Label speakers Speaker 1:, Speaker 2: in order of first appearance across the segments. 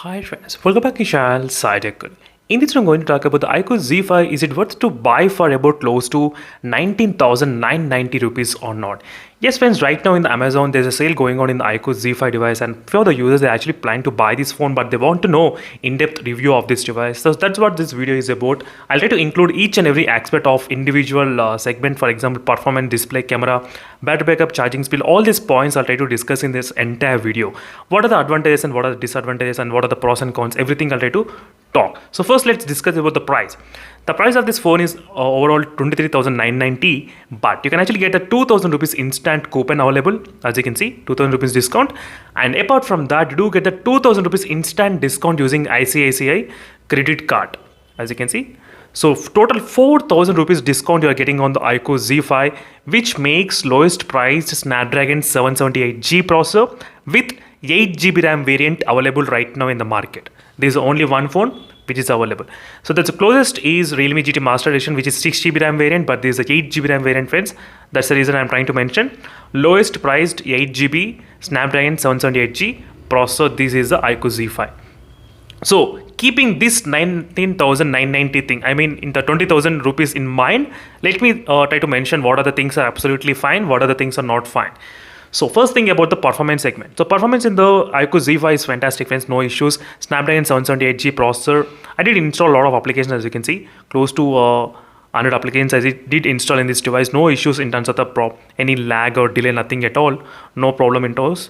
Speaker 1: Hi friends, welcome back to channel SciTech. In this I'm going to talk about the iQOO Z5. Is it worth to buy for about close to 19,990 rupees or not? Yes friends, right now in the Amazon there's a sale going on in the iQOO Z5 device, and for the users they actually plan to buy this phone, but they want to know in-depth review of this device. So that's what this video is about. I'll try to include each and every aspect of individual segment, for example performance, display, camera, battery backup, charging speed. All these points I'll try to discuss in this entire video. What are the advantages and what are the disadvantages and what are the pros and cons, everything I'll try to talk. So first let's discuss about the price. The price of this phone is overall 23,990, but you can actually get a 2,000 rupees instant coupon available. As you can see, 2,000 rupees discount, and apart from that you do get the 2,000 rupees instant discount using ICICI credit card, as you can see. So total 4,000 rupees discount you are getting on the iQOO Z5, which makes lowest priced Snapdragon 778G processor with 8GB RAM variant available right now in the market. There is only one phone which is available. So that's the closest is Realme GT Master Edition, which is 6GB RAM variant, but there is a 8GB RAM variant, friends. That's the reason I'm trying to mention. Lowest priced 8GB Snapdragon 778G processor. This is the iQOO Z5. So keeping this 19,990 thing, I mean in the 20,000 rupees in mind, let me try to mention what are the things are absolutely fine, what are the things are not fine. So first thing about the performance segment. So performance in the iQOO Z5 is fantastic, friends, no issues. Snapdragon 778G processor. I did install a lot of applications, as you can see, close to 100 applications I did install in this device. No issues in terms of the any lag or delay, nothing at all. No problem in those.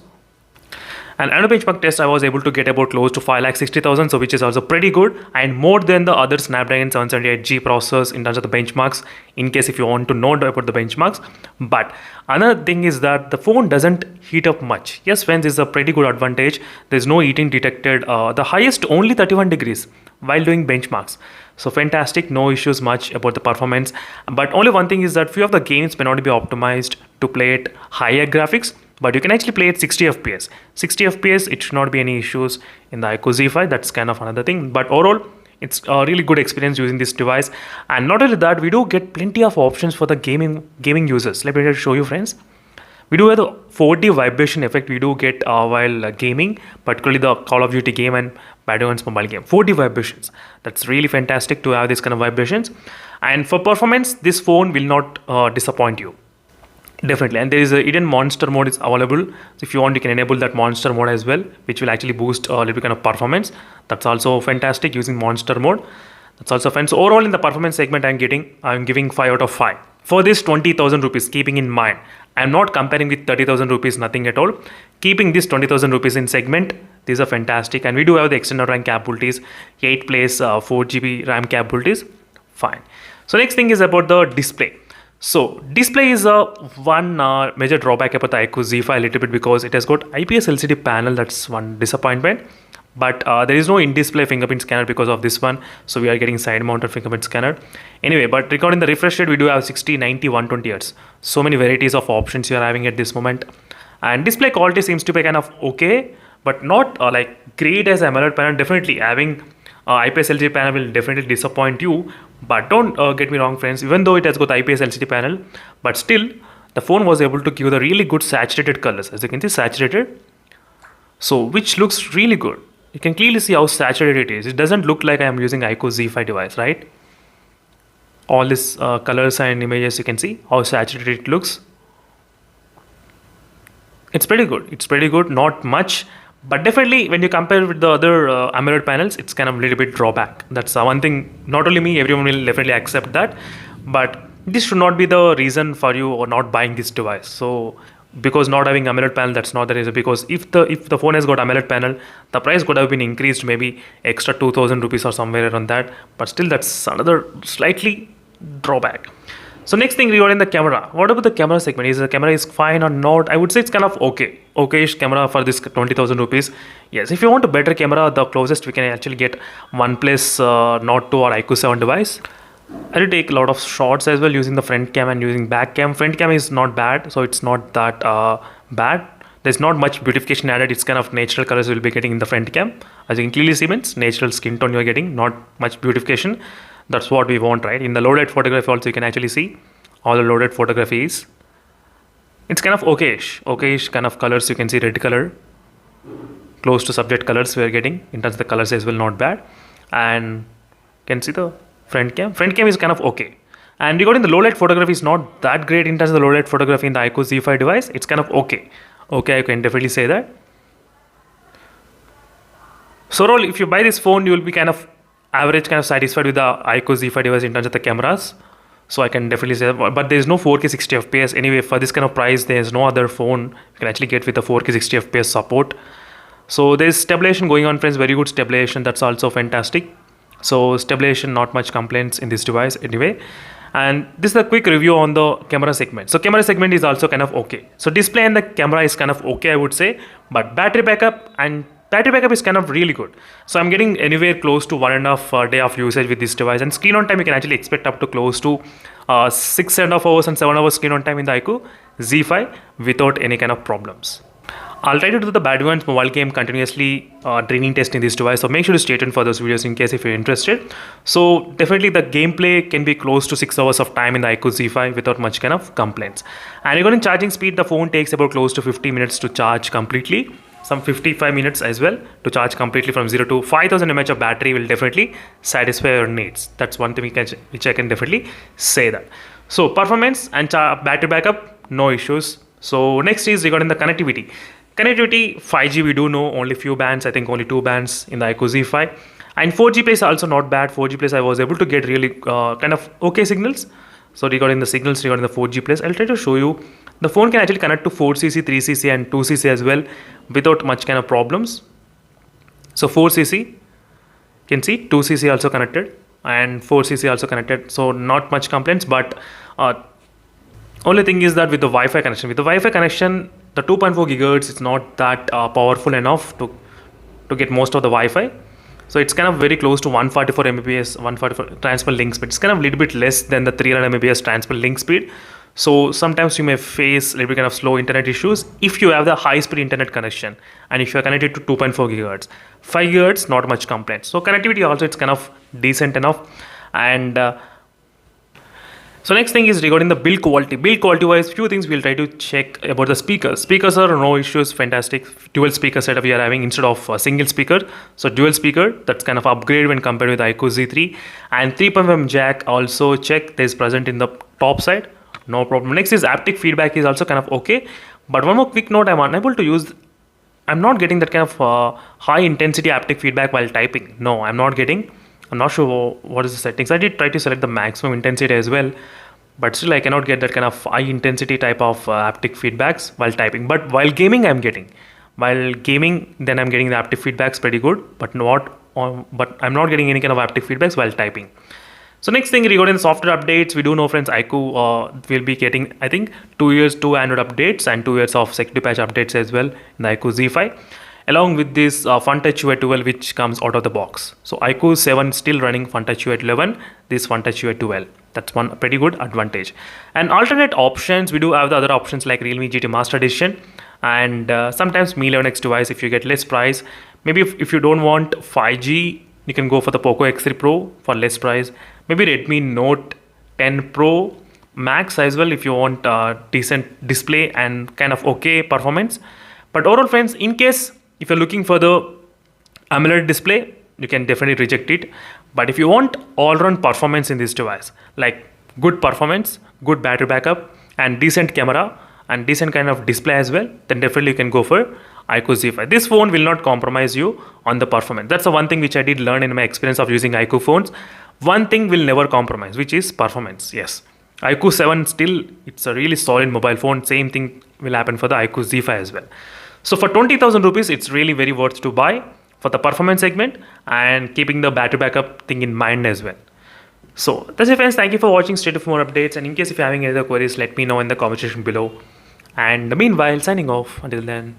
Speaker 1: And another benchmark test I was able to get about close to 5,60,000, so which is also pretty good and more than the other Snapdragon 778G processors in terms of the benchmarks, in case if you want to know about the benchmarks. But another thing is that the phone doesn't heat up much. Yes friends, this is a pretty good advantage. There's no heating detected. The highest only 31 degrees while doing benchmarks. So fantastic, no issues much about the performance. But only one thing is that few of the games may not be optimized to play at higher graphics, but you can actually play at 60 fps. 60 fps, it should not be any issues in the iQOO Z5. That's kind of another thing. But overall, it's a really good experience using this device. And not only that, we do get plenty of options for the gaming users. Let me just show you, friends. We do have the 4D vibration effect we do get while gaming, particularly the Call of Duty game and Battlegrounds mobile game. 4D vibrations. That's really fantastic to have this kind of vibrations. And for performance, this phone will not disappoint you. Definitely. And there is a hidden monster mode is available. So if you want, you can enable that monster mode as well, which will actually boost a little bit kind of performance. That's also fantastic using monster mode. That's also fine. So overall in the performance segment, I'm giving 5 out of 5. For this 20,000 rupees, keeping in mind, I'm not comparing with 30,000 rupees, nothing at all. Keeping this 20,000 rupees in segment, these are fantastic. And we do have the external RAM capabilities, 8 place 4GB RAM capabilities, fine. So next thing is about the display. So display is one major drawback about the iQOO Z5 a little bit, because it has got IPS LCD panel. That's one disappointment. But there is no in-display fingerprint scanner because of this one. So we are getting side-mounted fingerprint scanner. Anyway, but regarding the refresh rate, we do have 60, 90, 120 Hz. So many varieties of options you are having at this moment. And display quality seems to be kind of okay, but not like great as AMOLED panel. Definitely having IPS LCD panel will definitely disappoint you. But don't get me wrong, friends, even though it has got IPS LCD panel, but still the phone was able to give the really good saturated colors, as you can see, saturated, so which looks really good. You can clearly see how saturated it is. It doesn't look like I am using iQOO Z5 device, right? All these colors and images, you can see how saturated it looks. It's pretty good. It's pretty good, not much. But definitely when you compare with the other AMOLED panels, it's kind of a little bit drawback. That's one thing, not only me, everyone will definitely accept that. But this should not be the reason for you or not buying this device. So because not having AMOLED panel, that's not the reason. Because if the phone has got AMOLED panel, the price could have been increased maybe extra 2,000 rupees or somewhere around that. But still that's another slightly drawback. So next thing regarding the camera, what about the camera segment? Is the camera is fine or not? I would say it's kind of okayish camera for this 20,000 rupees. Yes, if you want a better camera, the closest we can actually get OnePlus Nord 2 or iQOO 7 device. I did take a lot of shots as well using the front cam and using back cam. Front cam is not bad, so it's not that bad. There's not much beautification added. It's kind of natural colors you'll be getting in the front cam. As you can clearly see, means natural skin tone you're getting, not much beautification. That's what we want, right? In the low light photography also, you can actually see all the loaded photography is. It's kind of okayish kind of colors. You can see red color, close to subject colors we are getting. In terms of the colors as well, not bad. And can see the front cam. Front cam is kind of okay. And regarding the low light photography is not that great in terms of the low light photography in the iQOO Z5 device. It's kind of okay. Okay, I can definitely say that. So overall, if you buy this phone, you will be kind of average, kind of satisfied with the iQOO Z5 device in terms of the cameras. So I can definitely say that. But there is no 4K 60 FPS. Anyway, for this kind of price, there is no other phone you can actually get with the 4K 60 FPS support. So there is stabilization going on, friends. Very good stabilization. That's also fantastic. So stabilization, not much complaints in this device anyway. And this is a quick review on the camera segment. So camera segment is also kind of okay. So display and the camera is kind of okay, I would say. But battery backup is kind of really good. So I'm getting anywhere close to 1.5 day of usage with this device. And screen on time, you can actually expect up to close to 6.5 hours and 7 hours screen on time in the iQOO Z5 without any kind of problems. I'll try to do the Badlands mobile game continuously draining test in this device. So make sure to stay tuned for those videos in case if you're interested. So definitely the gameplay can be close to 6 hours of time in the iQOO Z5 without much kind of complaints. And regarding charging speed, the phone takes about close to 50 minutes to charge completely. Some 55 minutes as well to charge completely from 0 to 5000 mAh of battery will definitely satisfy your needs. That's one thing which I can definitely say that. So performance and battery backup, no issues. So next is regarding the connectivity. Connectivity, 5G we do know, only few bands, I think only 2 bands in the iQOO Z5. And 4G plus also not bad. 4G plus I was able to get really kind of okay signals. So regarding the signals, regarding the 4G plus, I'll try to show you. The phone can actually connect to 4cc, 3cc and 2cc as well without much kind of problems. So 4cc, you can see 2cc also connected and 4cc also connected. So not much complaints, but only thing is that with the Wi-Fi connection, the 2.4 gigahertz is not that powerful enough to get most of the Wi-Fi. So it's kind of very close to 144 Mbps, 144 transfer link speed. It's kind of a little bit less than the 300 Mbps transfer link speed. So sometimes you may face a little bit kind of slow internet issues if you have the high speed internet connection and if you are connected to 2.4 gigahertz. 5 gigahertz, not much complaints. So connectivity also, it's kind of decent enough. And so next thing is regarding the build quality. Build quality wise, few things we'll try to check about the speakers. Speakers are no issues, fantastic. Dual speaker setup we are having instead of a single speaker. So dual speaker, that's kind of upgrade when compared with iQOO Z3. And 3.5 jack also check, there is present in the top side. No problem. Next is haptic feedback is also kind of okay. But one more quick note, I'm not getting that kind of high intensity haptic feedback while typing. No, I'm not getting. I'm not sure what is the settings. I did try to select the maximum intensity as well, but still I cannot get that kind of high intensity type of haptic feedbacks while typing. But while gaming, I'm getting. While gaming, then I'm getting the haptic feedbacks pretty good, but I'm not getting any kind of haptic feedbacks while typing. So next thing regarding the software updates, we do know, friends, iQOO will be getting, I think, 2 years, 2 Android updates and 2 years of security patch updates as well in the iQOO Z5. Along with this FunTouch UI 12 which comes out of the box. So iQOO 7 still running FunTouch UI 11, this FunTouch UI 12. That's one pretty good advantage. And alternate options, we do have the other options like Realme GT Master Edition and sometimes Mi 11X device if you get less price. Maybe if you don't want 5G, you can go for the Poco X3 Pro for less price. Maybe Redmi Note 10 Pro Max as well if you want decent display and kind of okay performance. But overall, friends, in case if you're looking for the AMOLED display, you can definitely reject it. But if you want all-round performance in this device, like good performance, good battery backup, and decent camera, and decent kind of display as well, then definitely you can go for iQOO Z5. This phone will not compromise you on the performance. That's the one thing which I did learn in my experience of using iQOO phones. One thing will never compromise, which is performance. Yes, iQOO 7 still, it's a really solid mobile phone. Same thing will happen for the iQOO Z5 as well. So for 20,000 rupees, it's really very worth to buy for the performance segment and keeping the battery backup thing in mind as well. So that's it, friends. Thank you for watching. Stay tuned for more updates. And in case if you're having any other queries, let me know in the comment section below. And meanwhile, signing off. Until then.